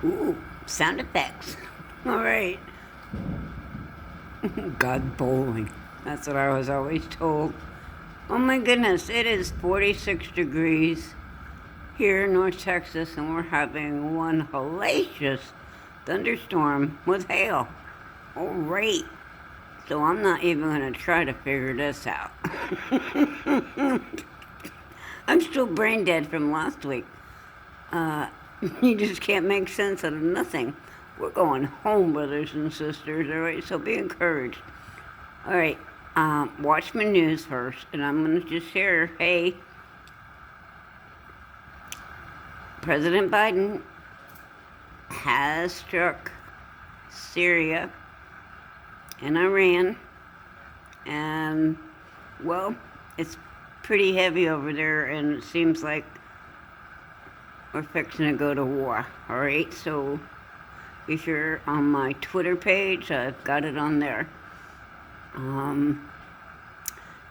Ooh, sound effects. All right. God bowling. That's what I was always told. Oh my goodness, it is 46 degrees here in North Texas, and we're having one hellacious thunderstorm with hail. All right. So I'm not even going to try to figure this out. I'm still brain dead from last week. You just can't make sense out of nothing. We're going home, brothers and sisters, all right? So be encouraged. All right, watch my news first, and I'm going to just share, hey, President Biden has struck Syria and Iran, and, well, it's pretty heavy over there, and it seems like we're fixing to go to war, all right? So if you're on my Twitter page, I've got it on there.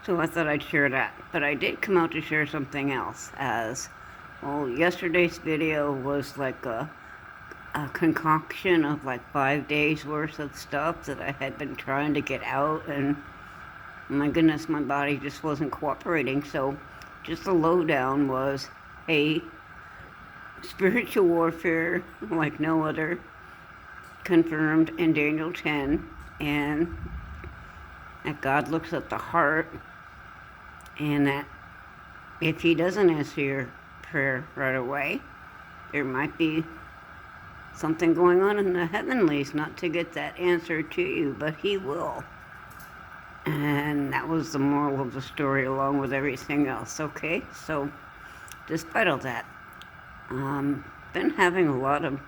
So I thought I'd share that. But I did come out to share something else, as, well, yesterday's video was like a concoction of like 5 days worth of stuff that I had been trying to get out, and my goodness, my body just wasn't cooperating. So just the lowdown was, hey, spiritual warfare like no other, confirmed in Daniel 10, and that God looks at the heart, and that if he doesn't answer your prayer right away, there might be something going on in the heavenlies not to get that answer to you, but he will. And that was the moral of the story, along with everything else, okay? So despite all that, been having a lot of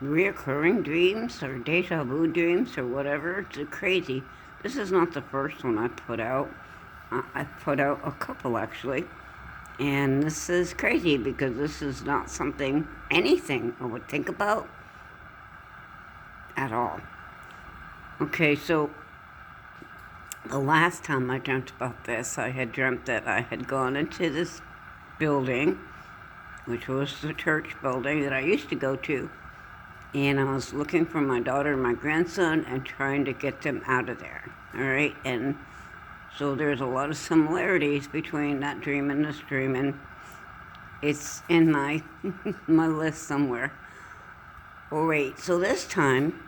reoccurring dreams or deja vu dreams or whatever. It's crazy. This is not the first one I put out. I put out a couple actually, and this is crazy because this is not anything I would think about at all. Okay, so the last time I dreamt about this, I had dreamt that I had gone into this building, which was the church building that I used to go to, and I was looking for my daughter and my grandson and trying to get them out of there, all right? And so there's a lot of similarities between that dream and this dream, and it's in my my list somewhere. All right, so this time,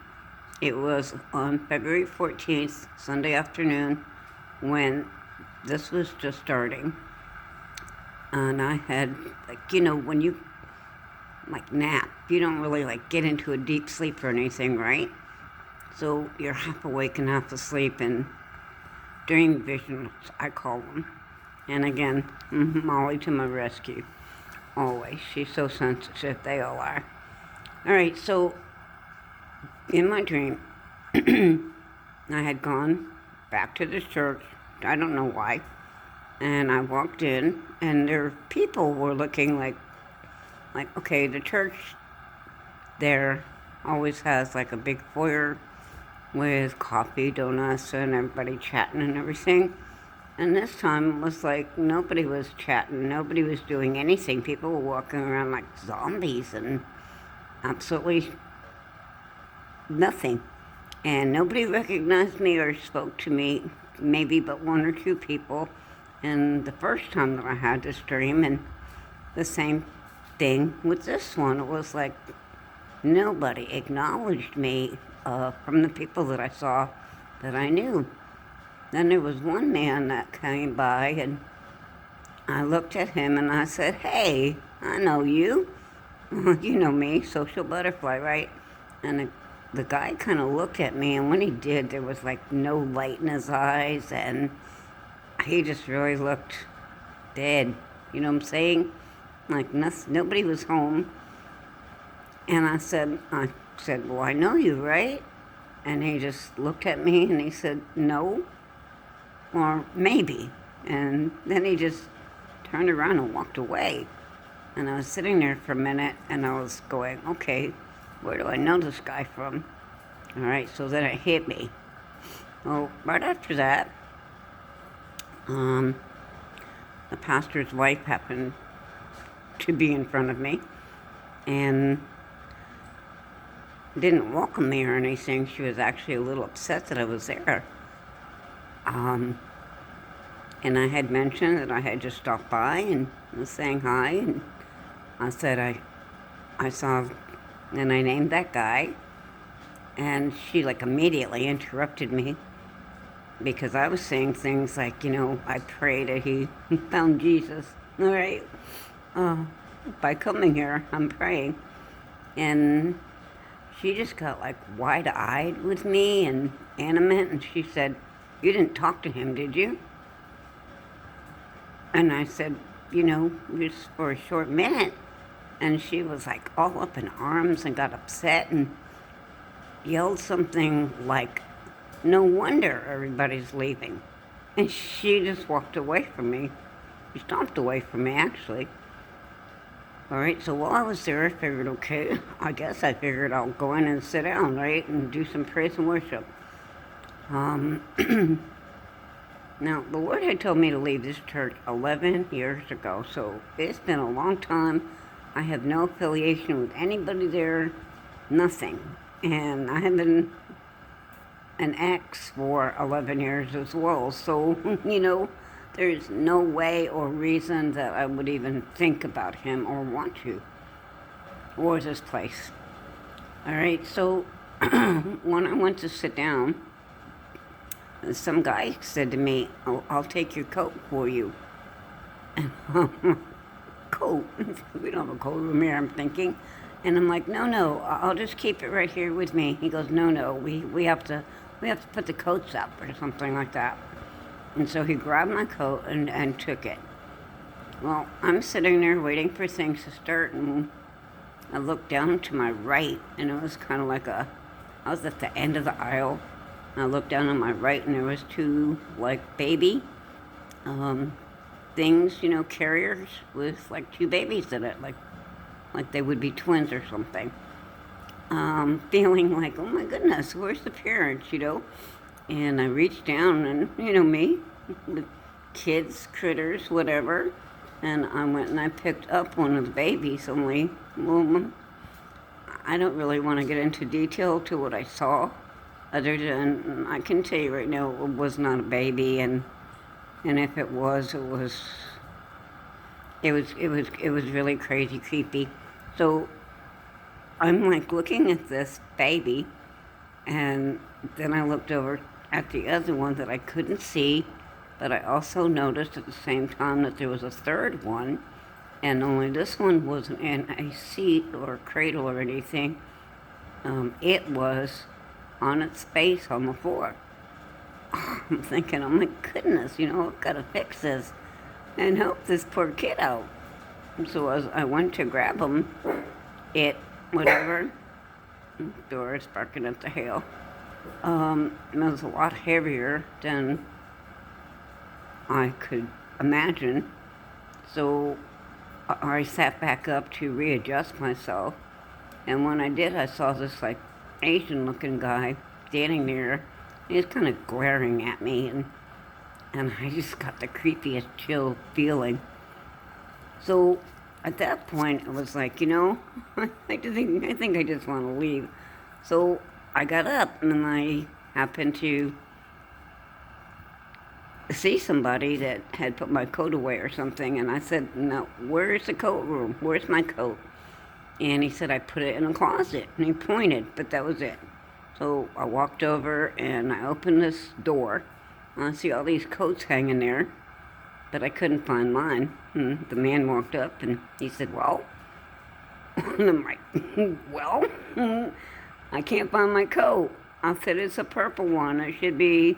it was on February 14th, Sunday afternoon, when this was just starting. And I had, like, when you, like, nap, you don't really, like, get into a deep sleep or anything, right? So you're half awake and half asleep, and dream visions, I call them. And again, Molly to my rescue. Always. She's so sensitive. They all are. All right, so in my dream, I had gone back to the church. I don't know why. And I walked in, and their people were looking like, okay, the church there always has like a big foyer with coffee, donuts, and everybody chatting and everything. And this time it was like nobody was chatting, nobody was doing anything. People were walking around like zombies and absolutely nothing. And nobody recognized me or spoke to me, maybe but one or two people. And the first time that I had this dream, and the same thing with this one, it was like nobody acknowledged me from the people that I saw that I knew. Then there was one man that came by, and I looked at him and I said, hey, I know you. You know me, social butterfly, right? And the guy kind of looked at me, and when he did, there was like no light in his eyes, and he just really looked dead. You know what I'm saying? Like nobody was home. And I said, well, I know you, right? And he just looked at me and he said, no, or maybe. And then he just turned around and walked away. And I was sitting there for a minute, and I was going, okay, where do I know this guy from? All right, so then it hit me. Well, right after that, the pastor's wife happened to be in front of me, and didn't welcome me or anything. She was actually a little upset that I was there. Um, and I had mentioned that I had just stopped by and was saying hi, and I said I saw, and I named that guy, and she like immediately interrupted me because I was saying things like, I pray that he found Jesus, all right? Uh, by coming here, I'm praying. And she just got like wide-eyed with me and animate, and she said, "You didn't talk to him, did you?" And I said, just for a short minute. And she was like all up in arms and got upset and yelled something like, "No wonder everybody's leaving." And she just walked away from me. She stomped away from me, actually. All right, so while I was there, I figured, okay, I guess I figured I'll go in and sit down, right, and do some praise and worship. Now, the Lord had told me to leave this church 11 years ago, so it's been a long time. I have no affiliation with anybody there, nothing. And I have been an ex for 11 years as well, so, there's no way or reason that I would even think about him or want to, or this place. All right, so when I went to sit down, some guy said to me, I'll take your coat for you. And coat? We don't have a coat room here, I'm thinking. And I'm like, no, I'll just keep it right here with me. He goes, no, we have to put the coats up or something like that. And so he grabbed my coat and took it. Well, I'm sitting there waiting for things to start, and I looked down to my right, and it was kind of like I was at the end of the aisle. And I looked down on my right, and there was two, like, baby things, carriers with, like, two babies in it, like they would be twins or something. Feeling like, oh my goodness, where's the parents, And I reached down and, me, with kids, critters, whatever, and I went and I picked up one of the babies, only, well, I don't really want to get into detail to what I saw, other than, I can tell you right now, it was not a baby, and if it was really crazy, creepy. So I'm like looking at this baby, and then I looked over at the other one that I couldn't see, but I also noticed at the same time that there was a third one, and only this one wasn't in a seat or a cradle or anything. It was on its face on the floor. I'm thinking, oh my goodness, I've got to fix this and help this poor kid out. So as I went to grab him, door is barking at the hail. It was a lot heavier than I could imagine. So I sat back up to readjust myself. And when I did, I saw this like Asian-looking guy standing there. He was kind of glaring at me, and I just got the creepiest chill feeling. So at that point, it was like, I think I just want to leave. So I got up, and I happened to see somebody that had put my coat away or something, and I said, "No, where's the coat room? Where's my coat?" And he said, "I put it in a closet," and he pointed, but that was it. So I walked over, and I opened this door, and I see all these coats hanging there, but I couldn't find mine. And the man walked up, and he said, "Well," and I'm like, "Well, I can't find my coat." I said, "It's a purple one. It should be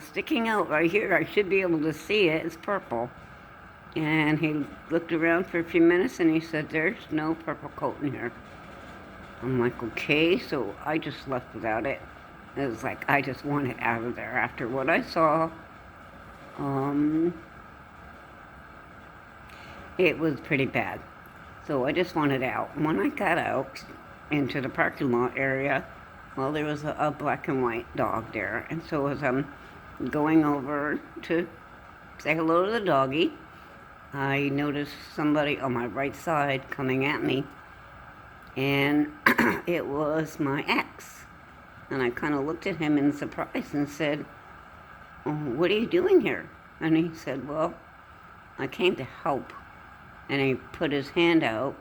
sticking out right here. I should be able to see it. It's purple." And he looked around for a few minutes, and he said, "There's no purple coat in here." I'm like, okay, so I just left without it. It was like, I just wanted out of there after what I saw. It was pretty bad. So I just wanted out. When I got out into the parking lot area, well, there was a black and white dog there. And so as I'm going over to say hello to the doggy, I noticed somebody on my right side coming at me. and it was my ex. And I kind of looked at him in surprise and said, "Oh, what are you doing here?" And he said, "Well, I came to help." And he put his hand out,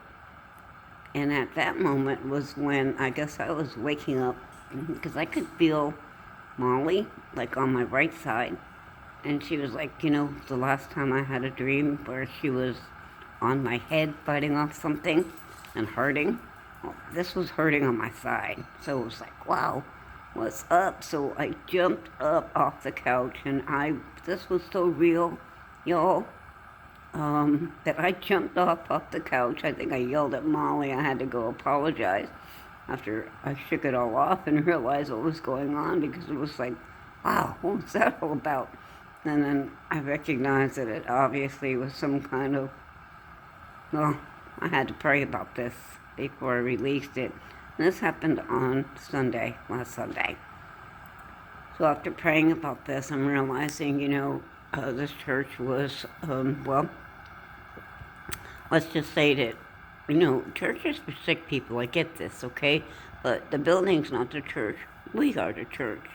and at that moment was when I guess I was waking up, because I could feel Molly, like on my right side. And she was like, the last time I had a dream where she was on my head fighting off something and hurting. Well, this was hurting on my side. So it was like, wow, what's up? So I jumped up off the couch, and this was so real, y'all, that I jumped off the couch. I think I yelled at Molly. I had to go apologize after I shook it all off and realized what was going on, because it was like, wow, what was that all about? And then I recognized that it obviously was some kind of, well, I had to pray about this before I released it. And this happened on Sunday, last Sunday. So after praying about this, I'm realizing, this church was, well, let's just say that, church is for sick people. I get this, okay? But the building's not the church. We are the church.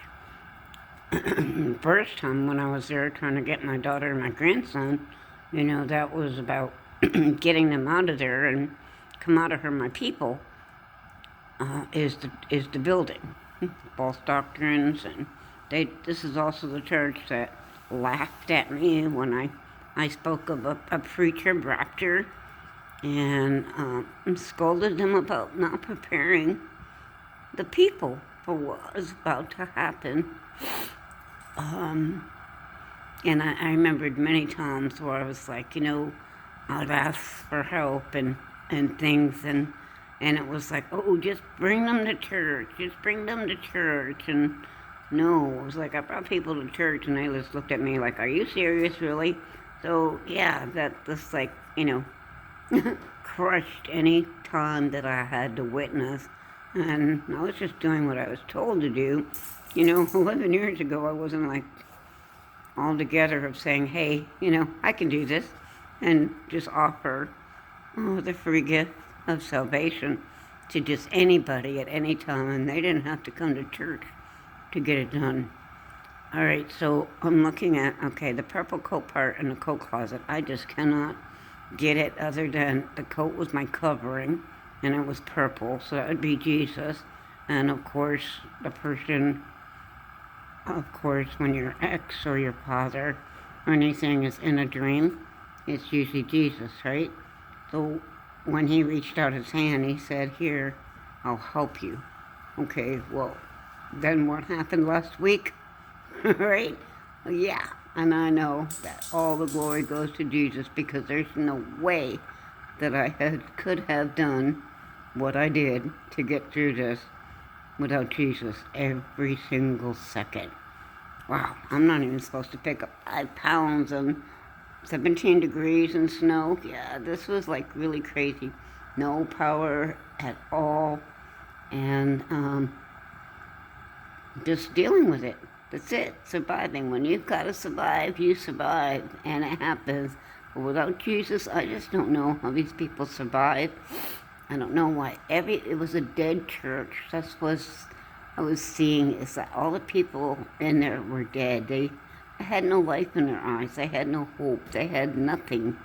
First time when I was there trying to get my daughter and my grandson, that was about getting them out of there and come out of her, my people, is the building. False doctrines, and this is also the church that laughed at me when I spoke of a preacher, Raptor, and scolded them about not preparing the people for what was about to happen. And I remembered many times where I was like, I'd ask for help and things, and it was like, oh, just bring them to church, and no, it was like I brought people to church, and they just looked at me like, are you serious, really? So, yeah, that just like, crushed any time that I had to witness, and I was just doing what I was told to do. 11 years ago, I wasn't like all together of saying, hey, I can do this, and just offer the free gift of salvation to just anybody at any time, and they didn't have to come to church to get it done. All right, so I'm looking at, the purple coat part in the coat closet. I just cannot get it, other than the coat was my covering, and it was purple, so that would be Jesus. And of course, when your ex or your father or anything is in a dream, it's usually Jesus, right? So when he reached out his hand, he said, here, I'll help you. Okay, well, then what happened last week? Right? Yeah, and I know that all the glory goes to Jesus, because there's no way that I could have done what I did to get through this without Jesus every single second. Wow, I'm not even supposed to pick up 5 pounds and 17 degrees and snow. Yeah, this was like really crazy. No power at all, and just dealing with it. That's it, surviving. When you've got to survive, you survive, and it happens. But without Jesus, I just don't know how these people survive. I don't know why. It was a dead church. That's what I was seeing, is that all the people in there were dead. They had no life in their eyes. They had no hope. They had nothing.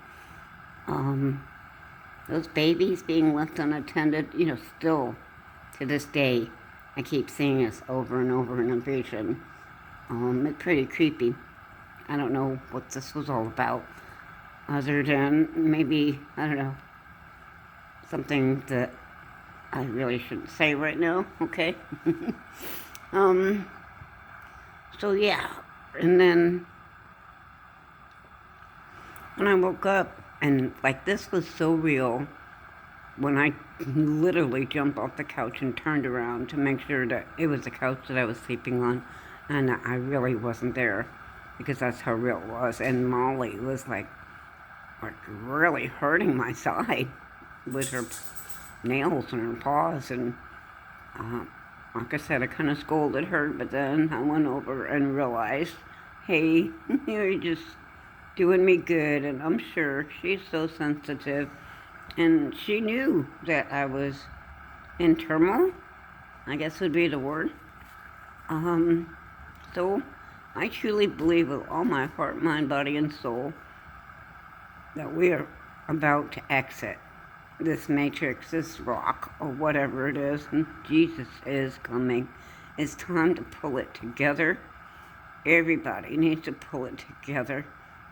Those babies being left unattended, still to this day, I keep seeing this over and over in a vision. It's pretty creepy. I don't know what this was all about, other than maybe, I don't know, something that I really shouldn't say right now, okay? So yeah, and then when I woke up, and like this was so real, when I literally jumped off the couch and turned around to make sure that it was the couch that I was sleeping on, and I really wasn't there, because that's how real it was. And Molly was like really hurting my side with her nails and her paws, and like I said, I kind of scolded her, but then I went over and realized, hey, you're just doing me good. And I'm sure she's so sensitive, and she knew that I was in turmoil, I guess would be the word. So I truly believe with all my heart, mind, body, and soul that we are about to exit this matrix, this rock, or whatever it is, and Jesus is coming. It's time to pull it together. Everybody needs to pull it together.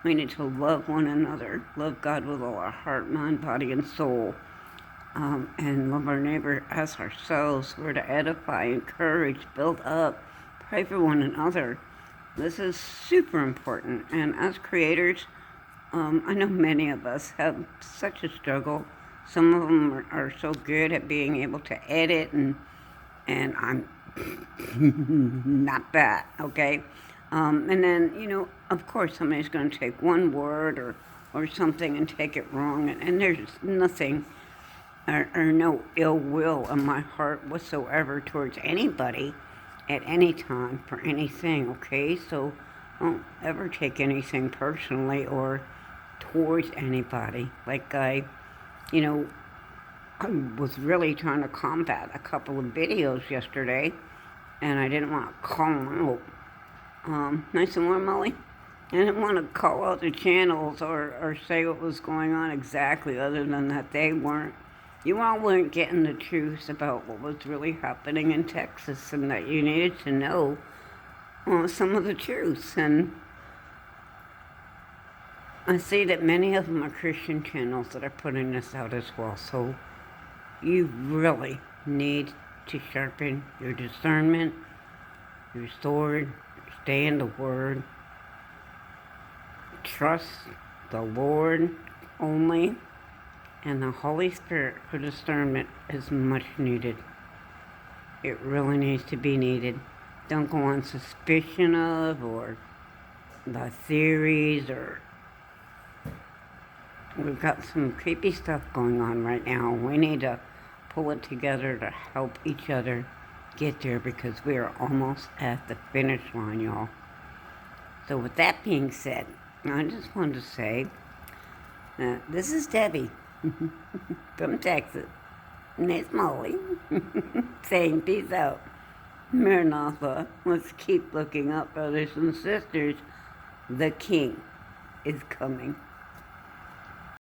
We need to love one another, love God with all our heart, mind, body, and soul, and love our neighbor as ourselves. We're to edify, encourage, build up, pray for one another. This is super important. And as creators, I know many of us have such a struggle. Some of them are so good at being able to edit, and I'm not that, okay? And then, of course, somebody's going to take one word or something and take it wrong, and there's nothing or no ill will in my heart whatsoever towards anybody at any time for anything, okay? So don't ever take anything personally or towards anybody. Like I was really trying to combat a couple of videos yesterday, and I didn't want to call them out. Nice and warm, Molly? I didn't want to call out the channels or say what was going on exactly, other than that you all weren't getting the truth about what was really happening in Texas, and that you needed to know some of the truths. And I see that many of them are Christian channels that are putting this out as well. So you really need to sharpen your discernment, your sword, stay in the Word, trust the Lord only, and the Holy Spirit for discernment is much needed. It really needs to be needed. Don't go on suspicion of or the theories, or we've got some creepy stuff going on right now. We need to pull it together to help each other get there, because we are almost at the finish line, y'all. So with that being said, I just wanted to say, this is Debbie from Texas, and it's Molly saying peace out. Maranatha, let's keep looking up, brothers and sisters. The King is coming.